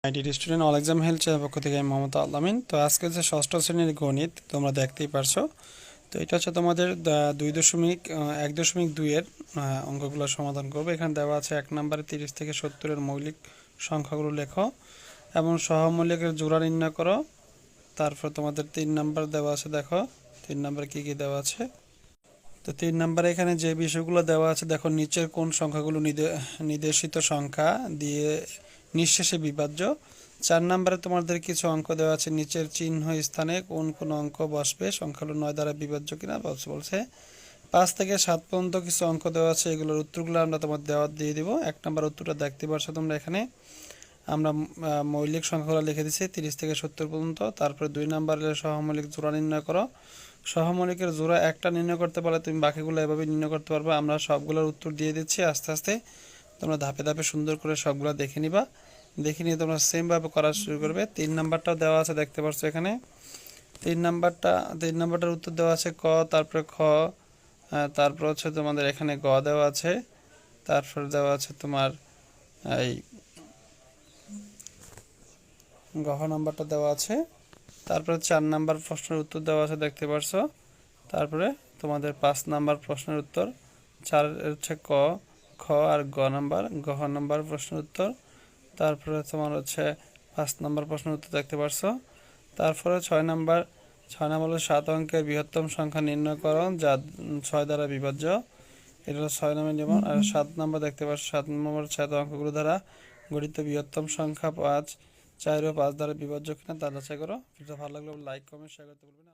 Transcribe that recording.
Dear student, all exam help channel পক্ষ থেকে আমি মোহাম্মদ আলামিন। তো আজকে হচ্ছে ষষ্ঠ শ্রেণীর গণিত, তোমরা দেখতেই পারছো। তো এটা হচ্ছে তোমাদের 1.2 এর অঙ্কগুলো সমাধান করবে। এখানে দেওয়া আছে 1 নম্বরে 30 থেকে 70-এর মৌলিক সংখ্যাগুলো লেখো এবং সহমৌলিকের জোড়া নির্ণয় করো। তারপর তোমাদের 3 নাম্বার দেওয়া আছে, দেখো 3 নম্বরে কি কি দেওয়া আছে। তো 3 নম্বরে এখানে যে বিষয়গুলো দেওয়া আছে দেখো, নিচের কোন সংখ্যাগুলো নির্দেশিত সংখ্যা দিয়ে নিঃশেষে বিভাজ্য। 4 নম্বরে তোমাদের কিছু অঙ্ক দেওয়া আছে, নিচের চিহ্ন স্থানে কোন কোন অঙ্ক বসবে, সংখ্যাগুলো 9 দ্বারা বিভাজ্য কিনা বলছে। 5 থেকে 7 পর্যন্ত কিছু অঙ্ক দেওয়া আছে, এগুলোর উত্তরগুলো আমরা তোমাদের দিয়ে দিব। 1 নম্বর উত্তরটা দেখতে পাচ্ছ তোমরা এখানে। আমরা মৌলিক সংখ্যাগুলো লিখে দিচ্ছি 30 থেকে 70 পর্যন্ত। তারপরে 2 নম্বরের সহমৌলিক জোড়া নির্ণয় করো। সহমৌলিকের জোড়া একটা নির্ণয় করতে পারলে তুমি বাকিগুলো এভাবে নির্ণয় করতে পারবে। আমরা সবগুলোর উত্তর দিয়ে দিচ্ছি আস্তে আস্তে, তোমরা ধাপে ধাপে সুন্দর করে সবগুলো দেখে নিবা। দেখে নিয়ে তোমরা সেমভাবে করা শুরু করবে। 3 নাম্বারটাও দেওয়া আছে, দেখতে পাচ্ছ এখানে। 3 নাম্বারটার উত্তর দেওয়া আছে ক, তারপরে খ, তারপর হচ্ছে তোমাদের এখানে গ দেওয়া আছে, তারপর দেওয়া আছে তোমার এই গহ নাম্বারটা দেওয়া আছে, তারপরে 4 নাম্বার প্রশ্নের উত্তর দেওয়া আছে, দেখতে পারছো। তারপরে তোমাদের 5 নাম্বার প্রশ্নের উত্তর, 4 হচ্ছে ক, খ আর গহ নাম্বার প্রশ্নের উত্তর। তারপরে তোমার হচ্ছে 5 নাম্বার প্রশ্নের উত্তর, দেখতে পারছো। তারপরে 6 নাম্বার হলো 7 অঙ্কের বৃহত্তম সংখ্যা নির্ণয় করো যা 6 দ্বারা বিভাজ্য। এটা হলো 6 নম্বর নিয়ম। আর 7 নাম্বার দেখতে পাচ্ছ, 7 নম্বর 7 অঙ্কগুলো দ্বারা গঠিত বৃহত্তম সংখ্যা 5, 4 ও 5 দ্বারা বিভাজ্য কিনা তা যাচাই করো। ভিডিওটা ভালো লাগলে লাইক কমেন্ট শেয়ার করতে ভুলবে না।